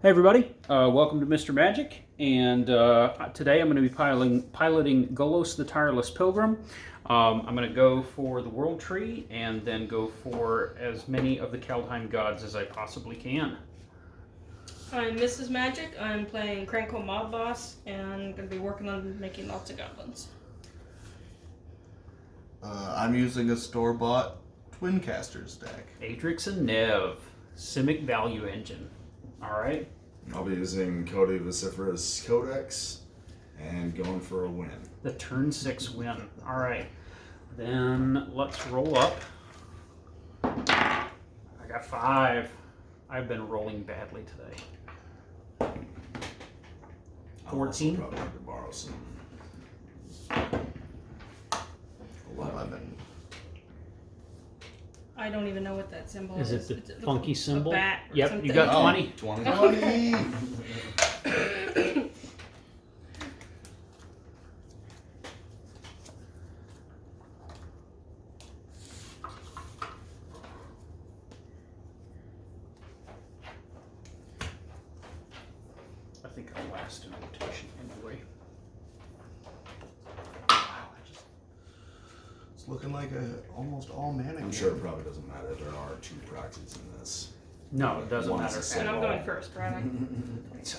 Hey everybody, welcome to Mr. Magic, and today I'm going to be piloting Golos the Tireless Pilgrim. I'm going to go for the World Tree and then go for as many of the Kaldheim gods as I possibly can. I'm Mrs. Magic. I'm playing Krenko Mob Boss and going to be working on making lots of goblins. I'm using a store-bought Twin Casters deck. Adrix and Nev, Simic Value Engine. Alright. I'll be using Codie Vociferous Codex and going for a win. The turn 6 win. Alright. Then let's roll up. I got 5. I've been rolling badly today. 14. I'll probably have to borrow some. 11. I don't even know what that symbol Is is. it the funky symbol? A bat or Yep, something. you got 20. 20. 20! I think I'll last in rotation anyway. It's looking like almost all mana. I'm sure it probably doesn't matter. There are 2 proxies in this. No, it doesn't One's matter. a symbol. And I'm going first, right?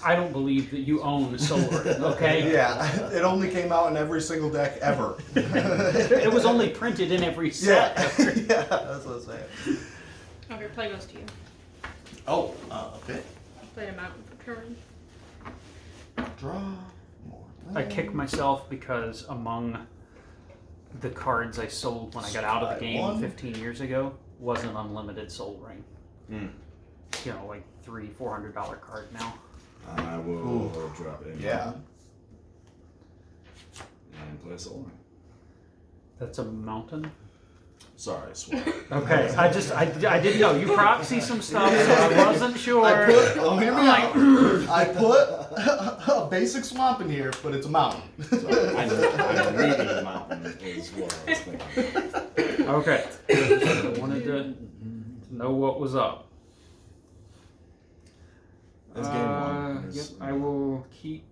I don't believe that you own solar, okay? Yeah, it only came out in every single deck ever. It was only printed in every set. Yeah, that's what I'm saying. Okay, play goes to you. Oh, okay. Play a mountain for turn. Draw more I land. kick myself because among the cards I sold when I got out of the game Slide one. 15 years ago was an unlimited soul ring. Mm. You know, like $300-400 card now. I will drop it in. Yeah. And play a soul ring. That's a mountain. Sorry, swap. Okay, I didn't know. You proxy some stuff, so I wasn't sure. Hear me out. I put a basic swamp in here, but it's a mountain. So I'm reading the mountain is what I was thinking. Okay. I wanted to know what was up. That's game one. Yep, I will keep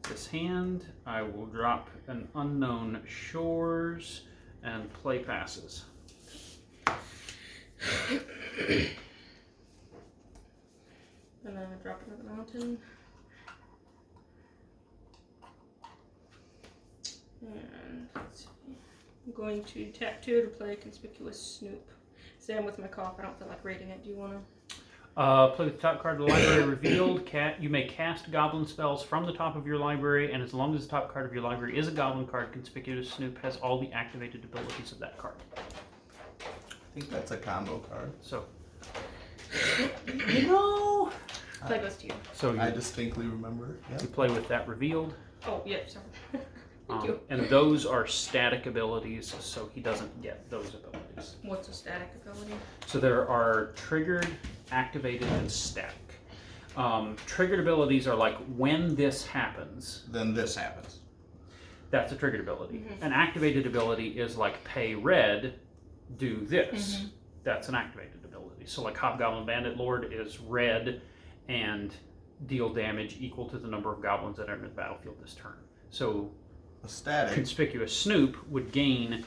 this hand. I will drop an Unknown Shores and play passes. And then drop another mountain. And let's see. I'm going to tap 2 to play Conspicuous Snoop. Sam with my cough. I don't feel like rating it. Do you want to? Play with the top card of the library revealed. You may cast goblin spells from the top of your library, and as long as the top card of your library is a goblin card, Conspicuous Snoop has all the activated abilities of that card. I think that's a combo card. So, you know. Play goes to you. So I you, distinctly remember. you Yeah. play with that revealed. Oh, yeah, sorry. Thank you. And those are static abilities, so he doesn't get those abilities. What's a static ability? So there are triggered, activated, and static. Triggered abilities are like when this happens, Then this happens. that's a triggered ability. An activated ability is like pay red, do this. That's an activated ability. So like Hobgoblin Bandit Lord is red and deal damage equal to the number of goblins that are in the battlefield this turn. So A static. Conspicuous Snoop would gain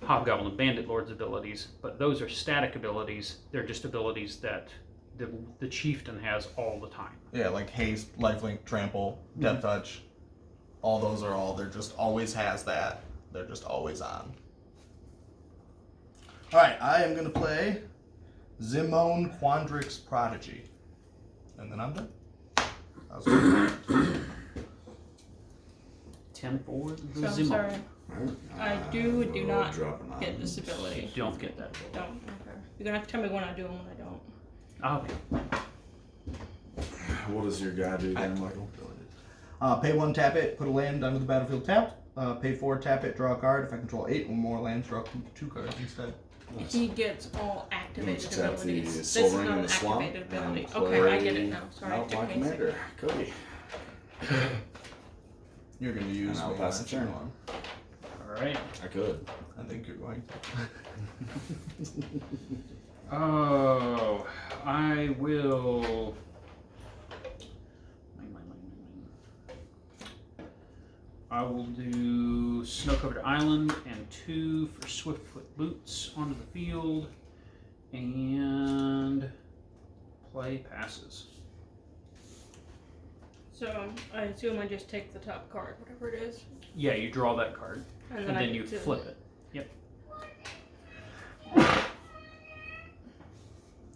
Hobgoblin and Bandit Lord's abilities, but those are static abilities. They're just abilities that the chieftain has all the time. Yeah, like haste, lifelink, trample, death touch. All those are they're just always has that. They're just always on. Alright, I am going to play Zimone Quandrix Prodigy. And then I'm done. That was good. 10 for the So I'm Zimmer. sorry. I do not drop an get item. this ability. You don't get that. Don't. Okay. You're gonna have to tell me when I do and when I don't. Okay. What does your guy do again, Michael? Pay 1, tap it, put a land onto the battlefield tapped. Pay 4, tap it, draw a card. If I control 8 or more lands, draw 2 cards instead. He gets all activated Let's tap the abilities. This Soul is Ring not in an the swamp activated and ability. play Okay, I get it now. Sorry, out it took my me a second. commander, Codie. You're going to use And I'll me pass on the turn. one. Alright. I could. I think you're going to. Oh, I will. I will do Snow-Covered Island and 2 for Swiftfoot Boots onto the field, and play passes. So I assume I just take the top card, whatever it is. Yeah, you draw that card, and then you flip it. Yep.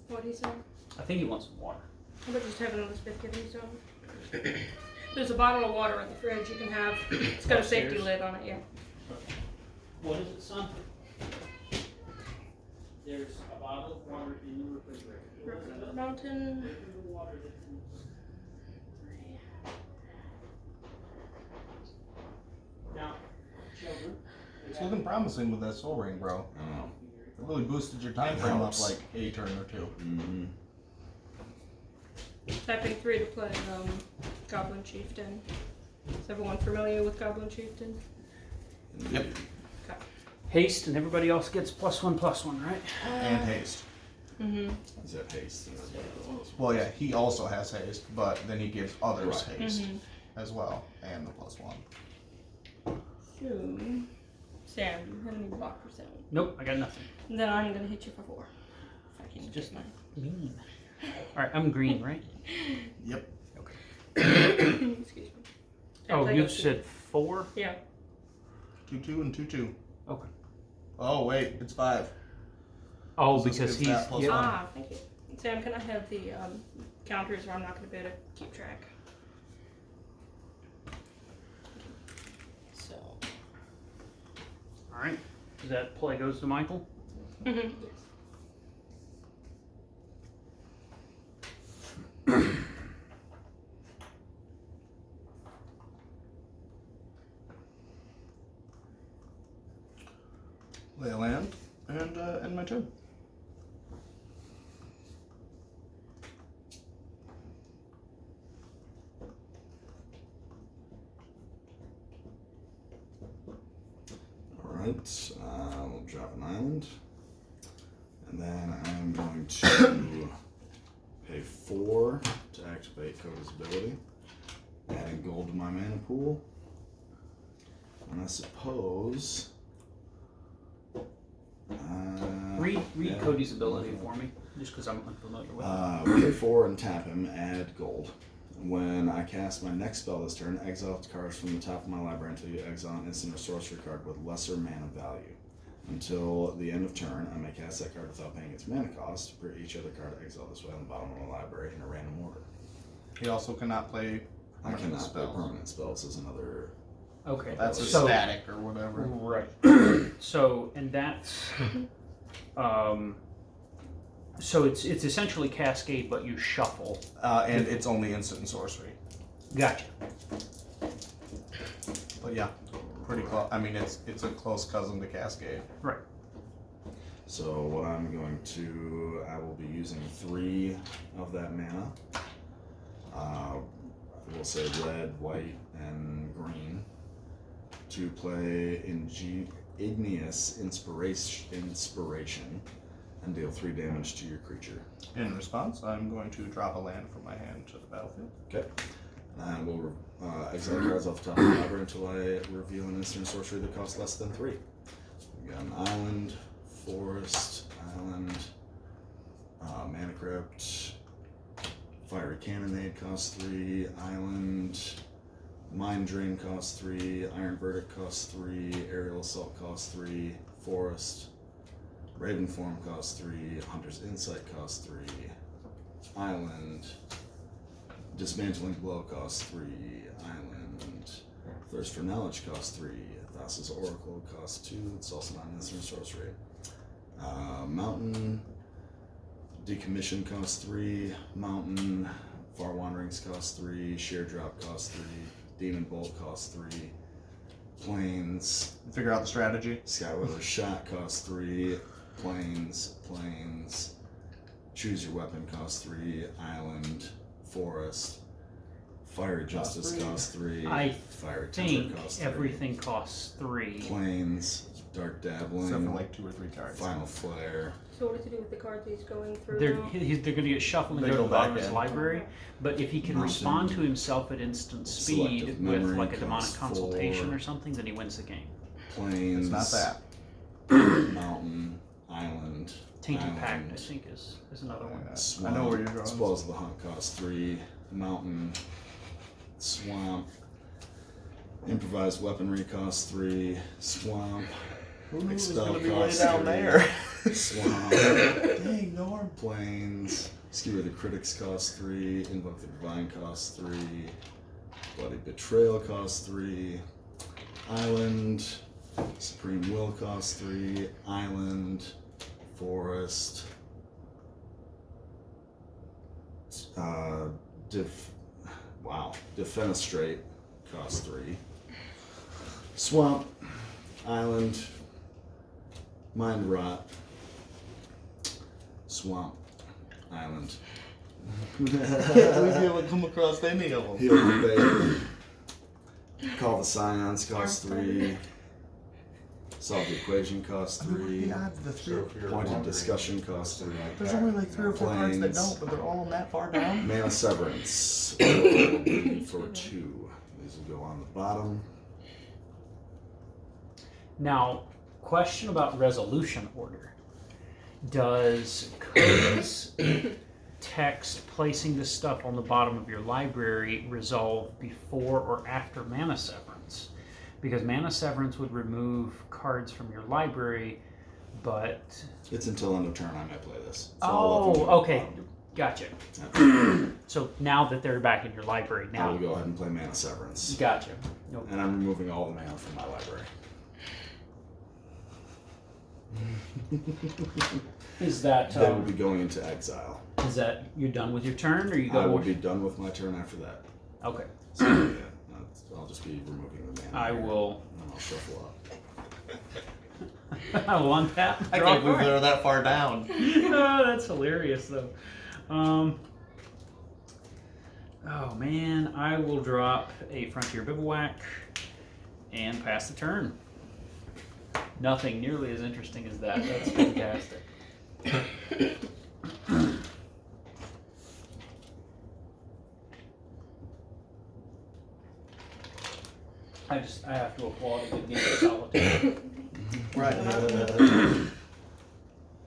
What do you say? I think he wants some water. How about just have another spigot in some? There's a bottle of water in the fridge you can have. It's got a safety lid on it, yeah. What is it, son? There's a bottle of water in the refrigerator. River of the Mountain. Now, children. It's looking promising with that soul ring, bro. I know. It really boosted your time frame up like a turn or 2. Mm-hmm. Tapping 3 to play Goblin Chieftain. Is everyone familiar with Goblin Chieftain? Yep. Okay. Haste, and everybody else gets +1/+1, right? And haste. Mm-hmm. Is that haste? Well, yeah, he also has haste, but then he gives others Right. haste Mm-hmm. as well, and the +1. So, Sam, do you have any blockers down? Nope, I got nothing. Then I'm gonna hit you for 4. If I can Just get mine. mean. Alright, I'm green, right? Yep. Excuse me. Oh, play you those two. said 4? Yeah. 2/2 and 2/2. Okay. Oh wait, it's 5. Oh, So this because gives he's. that +1. Ah, thank you. Sam, can I have the counters or I'm not gonna be able to keep track? So. Alright. That play goes to Michael. Mm-hmm. Lay a land, and end my turn. Alright, we'll drop an island. And then I'm going to pay 4 to activate Codie's ability. Adding gold to my mana pool. And I suppose... Read yeah. Codie's ability for me, just because I'm unfamiliar with it. Pay 4 and tap him, add gold. When I cast my next spell this turn, exile cards from the top of my library until you exile an instant or sorcery card with lesser mana value. Until the end of turn, I may cast that card without paying its mana cost. For each other card exiled this way on the bottom of my library in a random order. He also cannot play I permanent cannot play spells. permanent spells as another. Okay. That's a So- static or whatever. Right. So, and that's. So it's essentially Cascade, but you shuffle. And it's only instant and sorcery. Gotcha. But yeah, pretty close. I mean, it's a close cousin to Cascade. Right. So what I'm going to, I will be using 3 of that mana. I will say red, white, and green to play Igneous Inspiration and deal 3 damage to your creature. In response, I'm going to drop a land from my hand to the battlefield. Okay. And I will exile cards off the top of the library until I reveal an instant sorcery that costs less than 3. We got an island, forest, island, mana crypt, fiery cannonade costs 3, island, mind drain costs 3, iron verdict costs 3, aerial assault costs 3, forest, raven form costs 3, hunter's insight costs 3, island, dismantling blow costs 3, island, thirst for knowledge costs 3, Thassa's oracle costs 2, it's also not an instant sorcery. Mountain, decommission costs 3, mountain, far wanderings costs 3, sheer drop costs 3, demon bolt costs 3, plains, Figure out the strategy. Skyweather shot costs 3, plains, choose your weapon costs 3, island, forest, Fire Justice costs 3. I Fire think Temper costs 3. everything costs 3. Plains, Dark Dabbling, Except for like 2 or 3 cards. Final Flare. So what does he do with the cards he's going through They're now? they're going to get shuffled and They go to go the bottom back of his in. library. But if he can Mountain. respond to himself at instant speed Selective with Memory like a demonic costs consultation 4. or something, then he wins the game. Plains. It's not that. Mountain. Island. Tainted Island, Pact, I think, is another one. Swamp. I know where you're going. Spoils of the Hunt costs 3. Mountain. Swamp. Improvised Weaponry costs 3. Swamp. Who knew it was Expel going to be way costs down 3. there? Swamp. Dang, Norm. Plains. Skewer the Critics costs 3. Invoke the Divine costs 3. Bloody Betrayal costs 3. Island. Supreme Will costs 3. Island. Forest. Defenestrate costs 3. Swamp. Island. Mind Rot. Swamp. Island. We'd be able to come across any of them. Heal the Bay. Call the Scions costs 3. Solve the Equation costs I mean, what are 3. the odds of the 3? Point of Discussion costs 3. There's only like 3 or 4 cards that Planes. don't, but they're all that far down. Mana Severance will be for 2. These will go on the bottom. Now, question about resolution order. Does Codie's text placing this stuff on the bottom of your library resolve before or after Mana Severance? Because Mana Severance would remove cards from your library, but... It's until end of turn I might play this. It's all up Oh, on the okay. bottom. Gotcha. Yeah. So now that they're back in your library, I now... will go ahead and play Mana Severance. Gotcha. Nope. And I'm removing all the mana from my library. Is that... They will be going into exile. is that you're done with your turn, or you I go... will be done with my turn after that. Okay. So yeah, I'll just be removing the mana. I here, will... And I'll shuffle up. I will untap. I draw can't believe card. they're that far down. Oh, that's hilarious, though. Oh man, I will drop a Frontier Bivouac and pass the turn. Nothing nearly as interesting as that. That's fantastic. I have to applaud a good game of solitaire. Right.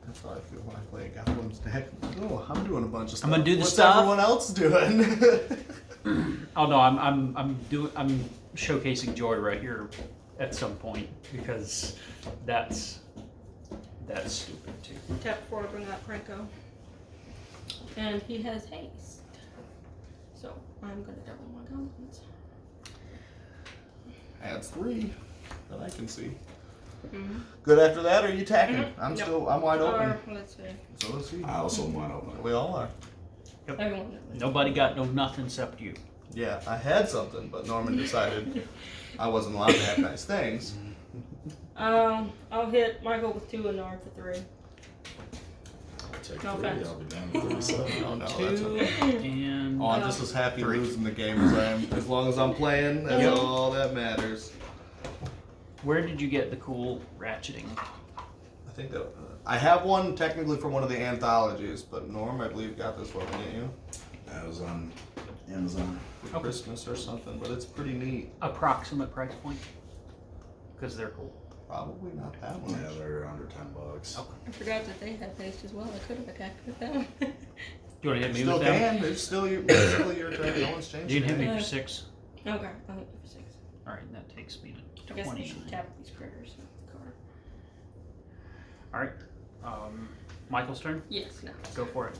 That's how I feel when I play a Gotham's deck. Oh, I'm doing a bunch of stuff. I'm gonna do the What's stuff. everyone else doing? Oh no, I'm showcasing joy right here at some point because that's stupid too. Tap 4 to bring out Krenko. And he has haste. So I'm gonna double my goblins. Adds 3 that I can see. Mm-hmm. Good after that, or are you attacking? Mhm. I'm wide open. Or, let's see. So is he. I also am wide open. We all are. Everyone. Nobody got no nothing except you. Yeah, I had something, but Norman decided I wasn't allowed to have nice things. I'll hit Michael with 2 and Norm for 3. I'll take No 3. offense. I'll be down with 37. Oh no, that's 2 okay. and Oh, I'm just as happy losing the game as I am. As long as I'm playing, that's Yep. all that matters. where did you get the cool ratcheting? I think that I have one technically from one of the anthologies, but Norm, I believe, got this one, didn't you? That was on Amazon. For Christmas or something, but it's pretty neat. Approximate price point? Because they're cool. Probably not that much. Yeah, they're under $10. Okay. I forgot that they had haste as well. I could have attacked with them. Do you want to hit me Still with them? can. It's still your turn. No one's changed. You can hit me Yeah. for 6. Okay, I'll hit you for 6. All right, that takes me to I guess I 29. should tap these critters with the card. All right, Michael's turn. Yes, no. Go for it.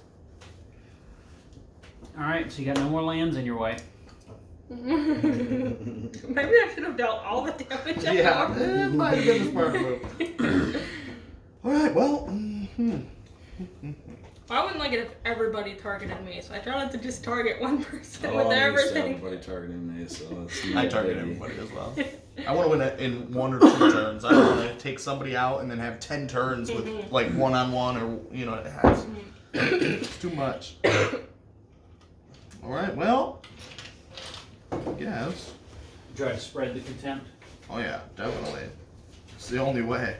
All right, so you got no more lands in your way. Maybe I should have dealt all the damage. I Yeah, thought. it might have been a smart move. All right, well. I wouldn't like it if everybody targeted me, so I tried to just target one person Oh, with I'm used to everything. everybody targeting me, so it's I target everybody as well. I want to win it in 1 or 2 turns. I don't want to take somebody out and then have 10 turns with like 1-on-1 or it has. It's too much. All right, well, guess. Try to spread the contempt. Oh yeah, definitely. It's the only way.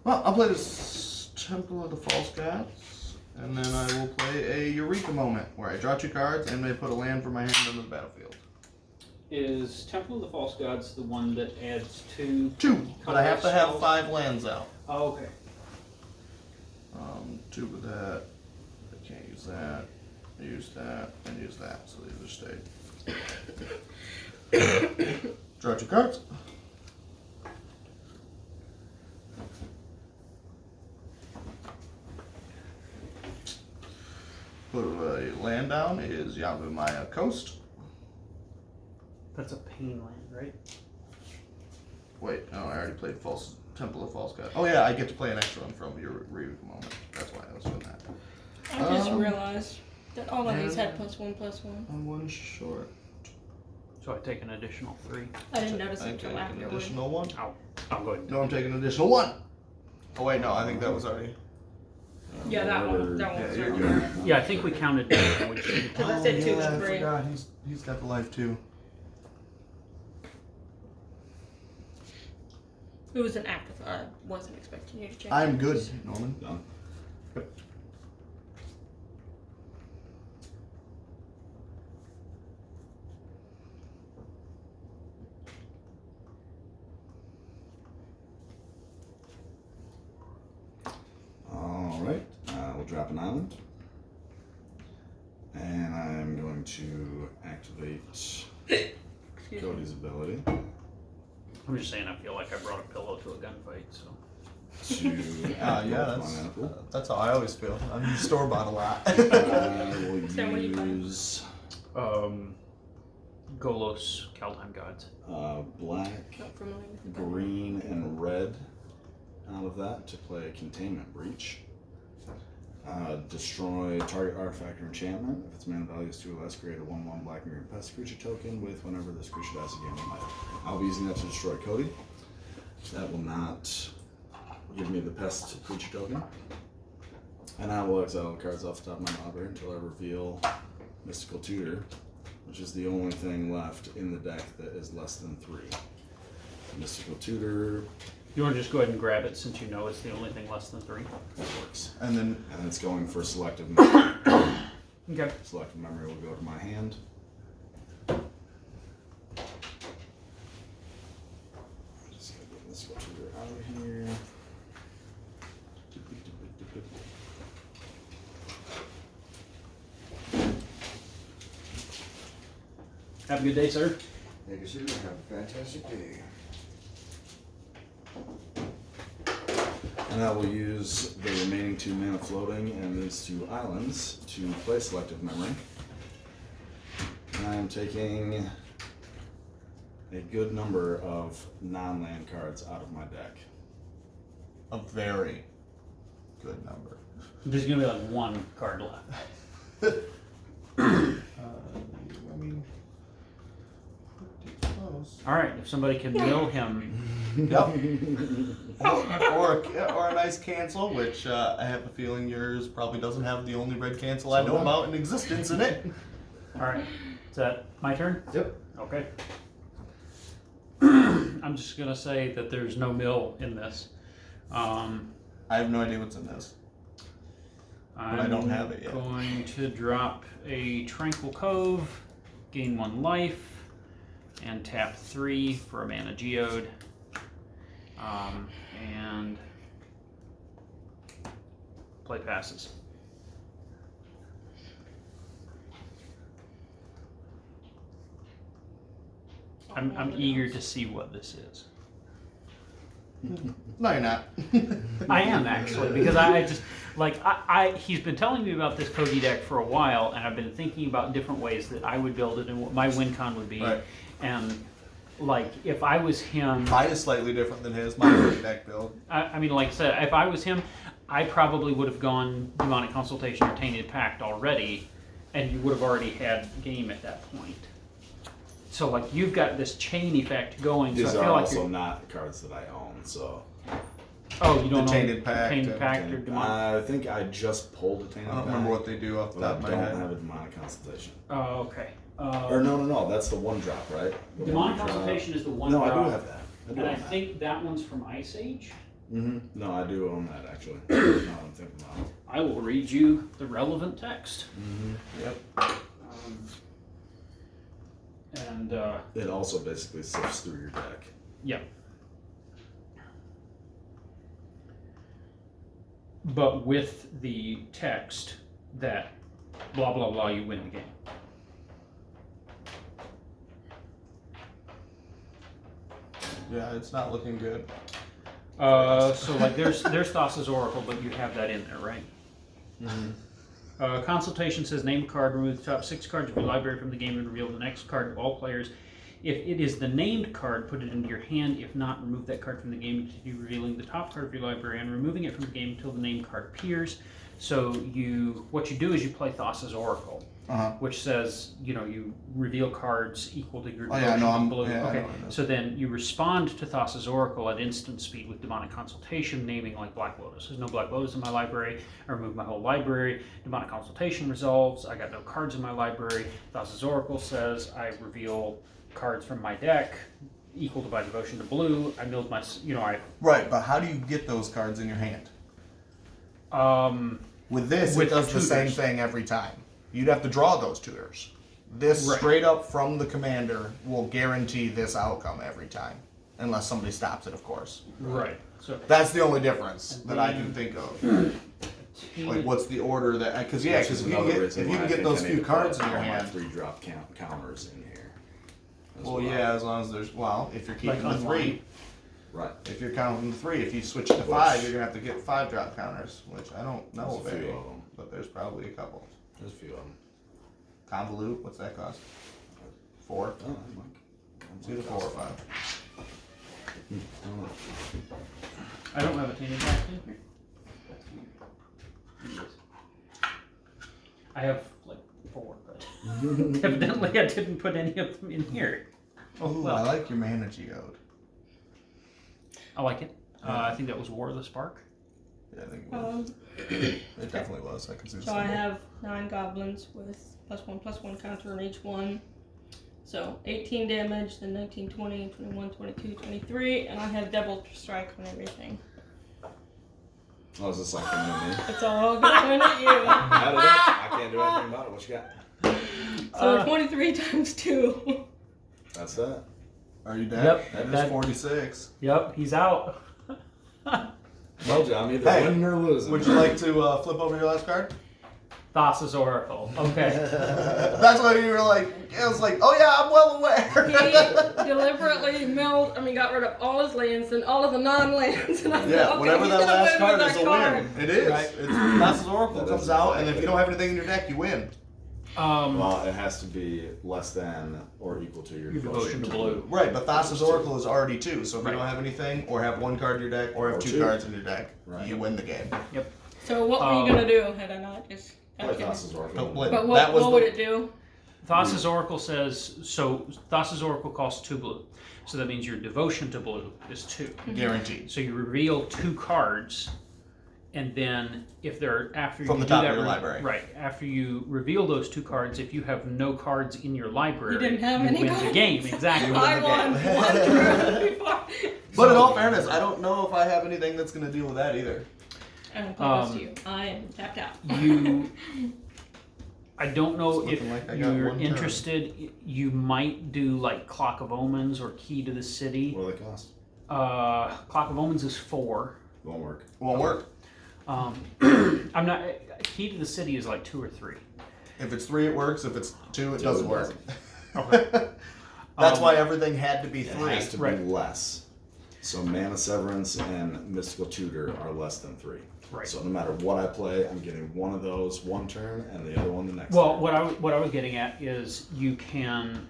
Well, I'll play this Temple of the False Gods, and then I will play a Eureka moment, where I draw 2 cards and may put a land from my hand onto the battlefield. Is Temple of the False Gods the one that adds 2? 2, but I have to have spells? 5 lands out. Oh, okay. 2 with that. I can't use that. Use that, and use that, so these are stayed. Draw 2 cards. Put a land down is Yavimaya Coast. That's a pain land, right? Wait, no, I already played Temple of False God. Oh yeah, I get to play an extra one from your Eureka moment. That's why I was doing that. I just realized that all of these had +1/+1. I'm 1 short. So I take an additional 3. I didn't notice I it take until an afterward. additional 1. I'll go ahead and No, I'm taking an additional 1. Oh wait, no, I think that was already. Yeah, that one. That Yeah, one's you're right good. there. Yeah, I think we counted down. We should- Because I said 2 yeah, and I 3. forgot. He's got the life too. It was an afterthought. I wasn't expecting you to change. I'm it. good, Norman. Done. Alright, we'll drop an island. And I'm going to activate Excuse me. Codie's ability I'm just saying I feel like I brought a pillow to a gunfight, so. to Yeah, that's how I always feel. I'm store bought a lot. I will So what are you playing? use Golos, Kaldheim Gods. black, Not familiar with it. green, and red out of that to play Containment Breach. Destroy target artifact or enchantment. If its mana value is 2 or less, create a 1/1 black and green pest creature token with whenever this creature dies again. I'll be using that to destroy Codie. That will not give me the pest creature token. And I will exile cards off the top of my library until I reveal Mystical Tutor, which is the only thing left in the deck that is less than 3. Mystical Tutor You want to just go ahead and grab it since you know it's the only thing less than 3? works. And then And it's going for selective memory. Okay. Selective memory will go to my hand. Just gonna get this Tutor out of here. Have a good day, sir. Thank you, sir. Have a fantastic day. And I will use the remaining 2 mana floating and these 2 islands to play selective memory. And I am taking a good number of non-land cards out of my deck. a very good number. There's going to be like 1 card left. I mean, pretty close. Alright, if somebody can mill him. Yep. or a nice cancel, which I have a feeling yours probably doesn't have the only red cancel I know about in existence in it. Alright, is that my turn? Yep. Okay. I'm just going to say that there's no mill in this. I have no idea what's in this. I don't have it yet. I'm going to drop a Tranquil Cove, gain 1 life, and tap 3 for a mana geode. And play passes. I'm eager to see what this is. No, you're not. I am actually, because I just like he's been telling me about this Codie deck for a while, and I've been thinking about different ways that I would build it and what my win con would be. Right. And like if I was him, Mine is slightly different than his. Mine is a deck build. I mean, like I said, if I was him, I probably would have gone Demonic Consultation or Tainted Pact already, and you would have already had game at that point. So like you've got this chain effect going. These so I are feel like also you're, not cards that I own, so. oh, you don't The know Tainted Pact Tainted and Pact or Demonic. I think I just pulled a Tainted I don't Pact, remember what they do off the but I top of my don't head. have a Demonic Consultation. Oh, okay. Or no, that's the one drop, right? Demonic Consultation is the one No, drop. I do have that. And I think that one's from Ice Age. No, I do own that actually. Now I'm thinking about it. I will read you the relevant text. Yep. And It also basically sifts through your deck. yeah. But with the text that blah blah blah, you win the game. Yeah, it's not looking good. So like there's Thassa's Oracle, but you have that in there, right? Consultation says name a card, remove the top 6 cards of your library from the game, and reveal the next card to all players. If it is the named card, put it into your hand. If not, remove that card from the game, continue revealing the top card of your library and removing it from the game until the named card appears. So what you do is you play Thassa's Oracle, which says, you reveal cards equal to your devotion to blue. Okay, so then you respond to Thassa's Oracle at instant speed with Demonic Consultation, naming like Black Lotus. There's no Black Lotus in my library. I remove my whole library. Demonic Consultation resolves. I got no cards in my library. Thassa's Oracle says I reveal cards from my deck equal to my devotion to blue. I milled my, Right, but how do you get those cards in your hand? With this, with it does the same tutors. thing every time. You'd have to draw those tutors. This Right. straight up from the commander will guarantee this outcome every time, unless somebody stops it, of course. Right. So That's the only difference that I can think of. Like, what's the order that? Because Which is if you another can reason why I get think those I few need to cards put in your all my hand. 3-drop counters in here. as Well, well. yeah, as long as there's if you're keeping Like the online. 3. Right. If you're counting the 3, if you switch it to 5, you're gonna have to get 5-drop counters, which I don't know of There's a few any, of 'em. but there's probably a couple. There's a few of them. Convolute, what's that cost? 4. Oh, I'm like, It's either 4 or 5. I don't know. I don't have a tiny back in here. I have like 4, but evidently I didn't put any of them in here. Oh, well. I like your mana geode. I like it. I think that was War of the Spark. Yeah, I think it was. It definitely was. I can see the So I symbol. have 9 goblins with +1/+1 counter on each one. So 18 damage, then 19, 20, 21, 22, 23, and I have double strike on everything. Oh, is this like coming at me? It's all going at you. Add it up. I can't do anything about it. What you got? So 23 times 2. That's that. Are you dead? Yep, That is that- 46. Yep, he's out. Told you, I'm either Hey, winning or losing. Would you like to flip over your last card? Thassa's Oracle. Okay. That's why you were like, it was like, oh yeah, I'm well aware. He deliberately got rid of all his lands and all of the non-lands. And I Yeah, thought, okay, whenever he's that gonna last win card with is that a card. win. It is. Right. It's Thassa's Oracle That comes is out, and if exactly you don't have anything in your deck, you win. Well, it has to be less than or equal to your devotion to blue. Right, but Thassa's Oracle is already 2, so if Right. you don't have anything, or have 1 card in your deck, or have Or 2 2. cards in your deck, Right. you win the game. So what were you gonna do had I not just? Play Thassa's Oracle. Don't play- But That what was would the- it do? Thassa's Oracle says, so Thassa's Oracle costs 2 blue. So that means your devotion to blue is 2. Guaranteed. So you reveal 2 cards, and then if they're after From you the do top that, of your library. right? After you reveal those 2 cards, if you have no cards in your library, You didn't have you any win the cards. game. Exactly. You win I the won game. one turn before. But in all fairness, I don't know if I have anything that's going to deal with that either. And promise to you, I am tapped out. I don't know It's if looking like I got you're 1 turn. interested. You might do like Clock of Omens or Key to the City. What do they cost? Clock of Omens is 4. Won't work. Won't work. I'm not. Key to the City is like 2 or 3. If it's 3, it works. If it's 2, it doesn't work. Okay. That's why everything had to be It 3. has to Right. be less. So Mana Severance and Mystical Tutor are less than 3. Right. So no matter what I play, I'm getting one of those one turn and the other one the next Well, turn. what I was getting at is you can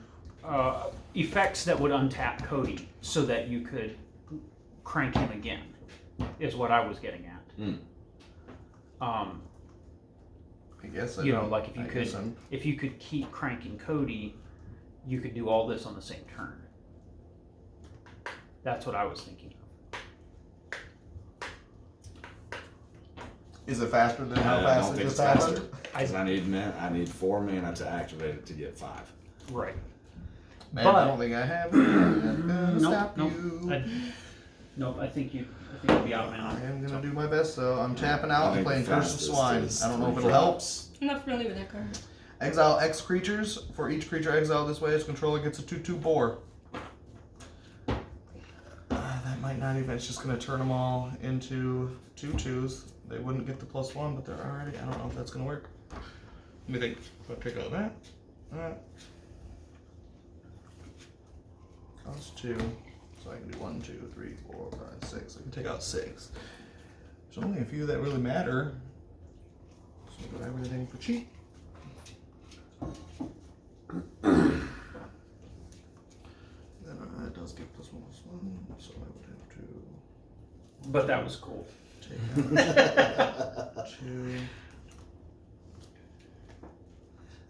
effects that would untap Codie so that you could crank him again is what I was getting at. I guess I You know, don't- like I guess I'm- if you could keep cranking Codie, you could do all this on the same turn. That's what I was thinking. Is it faster than how I fast don't it think just it's faster. happened? 'Cause I need 4 mana to activate it to get 5. Right. Man, But- I don't think I have it. I'm gonna stop Nope. you. I think you'd be out of I mana. am gonna do my best, so I'm tapping out and think playing the Curse of fastest Swine. is I don't know if 3 it'll help. drops. I'm not familiar with that card. Exile X creatures. For each creature exiled this way, its controller gets a 2/2 boar. That might not even. It's just gonna turn them all into 2/2s. They wouldn't get the +1, but they're already. I don't know if that's gonna work. Let me think. If I pick out that. Cost 2. So I can do 1, 2, 3, 4, 5, 6. I can take out 6. There's only a few that really matter. So I got everything for cheap. Then it does get +1/+1, so I would have to But that was cool. take out 2.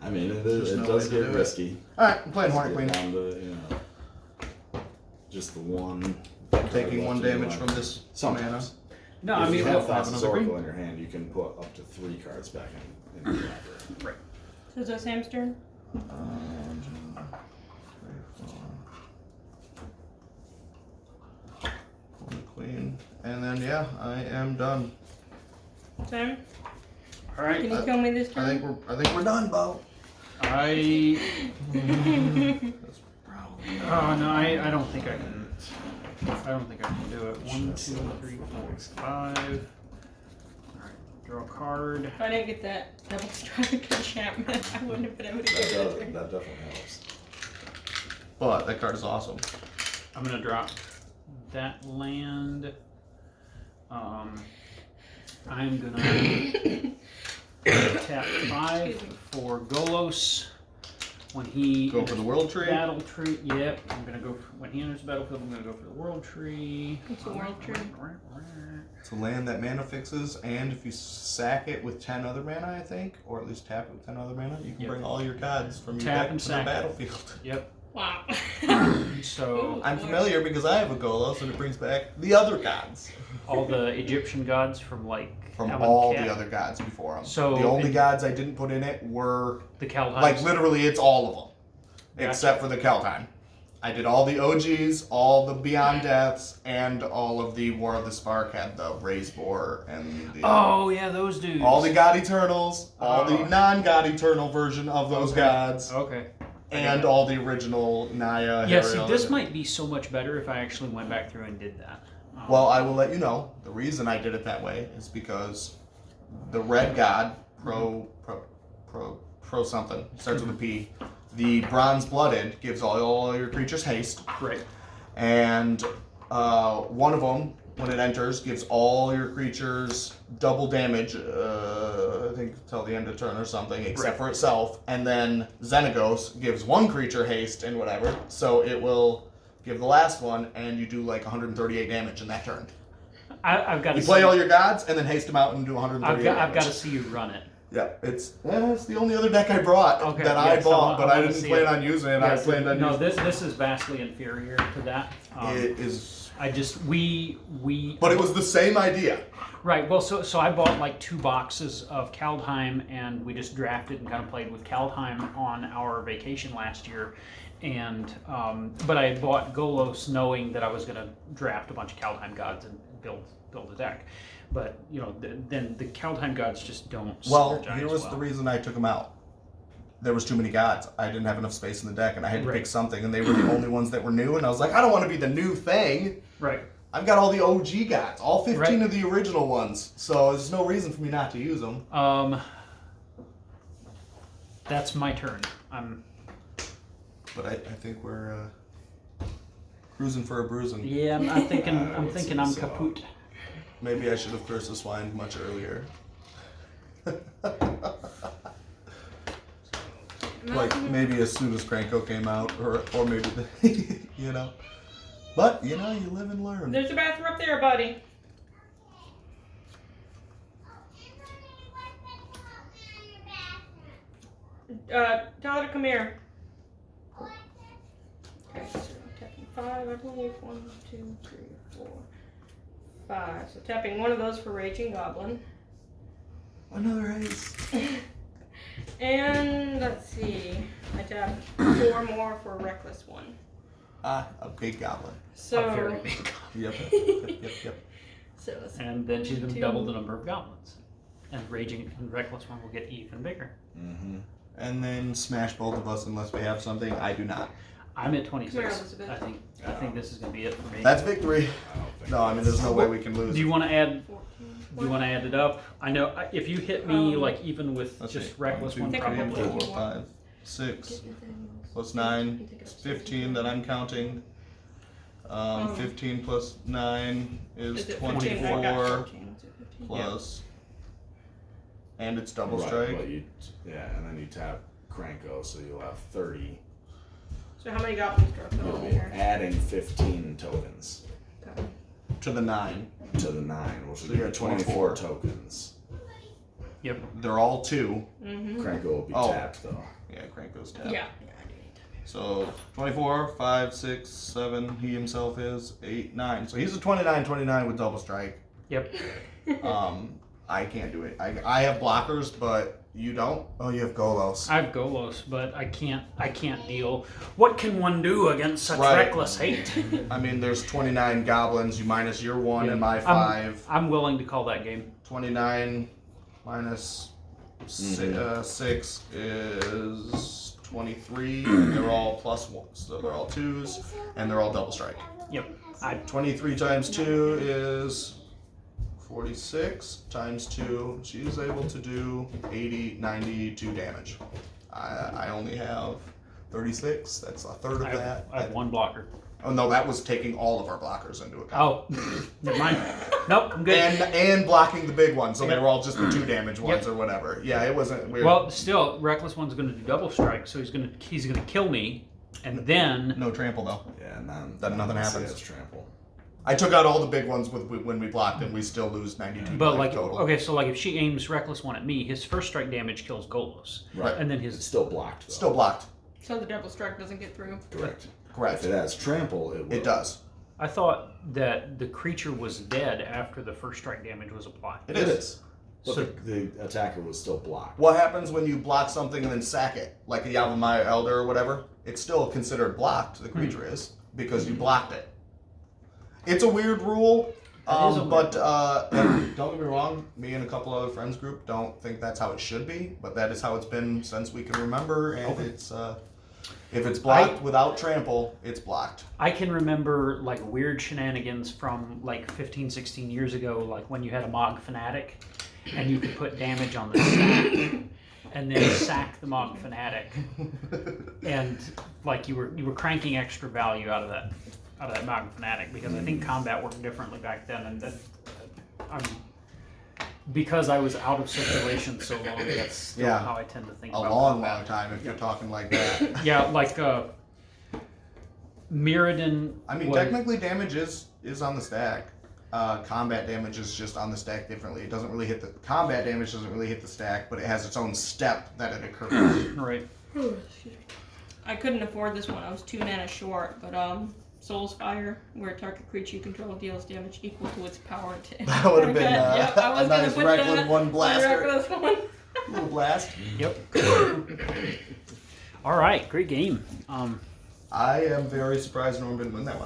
I mean, it There's no does way to get do it. risky. Alright, I'm playing Does Hornet get Queen. down to, just the one. I'm taking 1 damage from this mana. Sometimes. No, If I mean, you well, have Thoughts another Oracle green. in your hand, you can put up to 3 cards back in your library. right. So is that Sam's turn? 3, 4. Hornet Queen. And then, yeah, I am done. Sam, All right. can you kill me this I turn? think we're done, Bo. I. That's probably. Oh no, I don't think I can. I don't think I can do it. 1, 2, 3, 4, 5. All right. Draw a card. If I didn't get that double strike enchantment, I wouldn't have been able to get it. That definitely helps. But that card is awesome. I'm gonna drop that land. I'm gonna tap 5 for Golos. When he Go for the World Tree. battle tree. Yep, I'm gonna go when he enters the battlefield. I'm gonna go for the World Tree. What's a World Tree? It's a land that mana fixes, and if you sack it with 10 other mana, I think, or at least tap it with 10 other mana, you can Yep. bring all your gods from your Tap deck and to the sack it. battlefield. Yep. Wow. So I'm familiar because I have a Golos, and it brings back the other gods all the Egyptian gods from like from Amonkhet, all the other gods before them. So the only it- gods I didn't put in it were the Kaldheim. like literally it's all of them, Gotcha. except for the Kaldheim. I did all the OGs, all the Beyond Deaths, and all of the War of the Spark had the Raised Boar and the. Oh yeah, those dudes. All the God Eternals, all the Oh. non-God Eternal version of those Okay. gods, Okay. and all the original Naya. Yeah, see, Heriel, this and- might be so much better if I actually went back through and did that. Well, I will let you know. The reason I did it that way is because the Red God, pro something, starts with a P. The Bronze Blooded gives all your creatures haste, Right. and one of them, when it enters, gives all your creatures double damage. I think till the end of turn or something, except for itself. And then Xenagos gives one creature haste and whatever, so it will give the last one, and you do like 138 damage in that turn. I've got to You play all your gods and then haste them out and do 138 I've got to damage. see you run it. Yeah, it's the only other deck I brought Okay, that I yes, I bought, want- but I I wanna didn't see plan it. on using it. Yeah, I planned on no, using this is vastly inferior to that. it. Is, I just we but it was the same idea. right. Well, so I bought like 2 boxes of Kaldheim, and we just drafted and kind of played with Kaldheim on our vacation last year. And but I bought Golos knowing that I was going to draft a bunch of Kaldheim gods and build a deck. But you know, then the Kaldheim gods just don't. Well, synergize here was well. the reason I took them out. There was too many gods. I didn't have enough space in the deck, and I had to Right. pick something, and they were the only ones that were new. And I was like, I don't want to be the new thing. Right. I've got all the OG gods, all 15 Right. of the original ones. So there's no reason for me not to use them. That's my turn. But I think we're cruising for a bruising. Yeah, I'm thinking. I I'm would thinking say I'm so. kaput. Maybe I should have cursed the swine much earlier. Like maybe as soon as Krenko came out, or maybe you know. But you know, you live and learn. There's a bathroom up there, buddy. Tell her to come here. Okay, so tapping 5, I believe. 1, 2, 3, 4, 5. So tapping one of those for Raging Goblin. Another ace. And let's see. I I tap 4 more for a reckless one. A big goblin. So, A very big. Yep. Yep. so it's And then she's going to 2. double the number of goblins. And raging and reckless one will get even bigger. Mm-hmm. And then smash both of us unless we have something. I do not. I'm at 26. Come here, Elizabeth. I think this is going to be it for me. That's victory. I don't think No, I mean there's no way we can lose. Do you want to add? 14. Do you want to add it up? I know if you hit me Um, like even with Let's just see. reckless 1, one, 2, Think of 3, probably. 4, 5, 6 plus 9, 15 that I'm counting. 15 plus 9 is Is it 15? I got 24 14. Is it 15? plus, and it's double Right, strike. but and then you tap Krenko, so you'll have 30. So how many goblins do I put You'll on be here? adding 15 tokens Okay. To the 9. to the 9, which So would you're be at 24 tokens. Yep. They're all 2. Mm-hmm. Krenko will be Oh. tapped though. Yeah, Crank goes Yeah. down. Yeah, I do need to. So 24, 5, 6, 7, he himself is 8, 9. So he's a 29 with double strike. Yep. I can't do it. I have blockers, but you don't? Oh, you have Golos. I have Golos, but I can't deal. What can one do against such Right. reckless hate? I mean, there's 29 goblins. You minus your 1 and my I'm- 5. I'm willing to call that game. 29 minus 6 is 23. And they're all plus 1. So they're all 2s. And they're all double strike. Yep. 23 times 2 is 46 times 2. She's able to do 80, 92 damage. I only have 36. That's a third of that. I have one blocker. Oh no, that was taking all of our blockers into account. Oh, never mind. Nope, I'm good. And blocking the big ones, so they Yep. were all just the 2 damage ones Yep. or whatever. Yeah, it wasn't weird. Well, still, reckless one's going to do double strike, so he's going to kill me, and then no trample though. Yeah, and then Then nothing unless he happens. has trample. I took out all the big ones when we blocked, and we still lose 92. but life like total. okay, so like if she aims reckless one at me, his first strike damage kills Golos, Right. and then It's his still blocked though. Still blocked. So the double strike doesn't get through. Correct. Correct. If it has trample, it will. It does. I thought that the creature was dead after the first strike damage was applied. It It is. is. But So- the attacker was still blocked. What happens when you block something and then sack it, like a Yavimaya Elder or whatever? It's still considered blocked. The creature is because you blocked it. It's a weird rule, That is a weird but and don't get me wrong. Me and a couple other friends group don't think that's how it should be, but that is how it's been since we can remember. And Okay. it's if it's blocked without trample, it's blocked. I can remember like weird shenanigans from like 15, 16 years ago, like when you had a Mog Fanatic and you could put damage on the sack and then sack the Mog Fanatic, and like you were cranking extra value out of that Mog Fanatic, because I think combat worked differently back then, and then because I was out of circulation so long, that's still Yeah. how I tend to think A about long, combat. long time if you're talking like that. Yeah, like Mirrodin. I mean, was- technically, damage is on the stack. Combat damage is just on the stack differently. It doesn't really hit the combat damage. Doesn't really hit the stack, but it has its own step that it occurs. Right. I couldn't afford this one. I was 2 mana short, but Soul's Fire, where a target creature you control deals damage equal to its power to. That would have been Yep, I was a gonna nice put reckless that one blaster. reckless one. Little blast. Yep. All right, great game. I am very surprised Norm didn't win that one.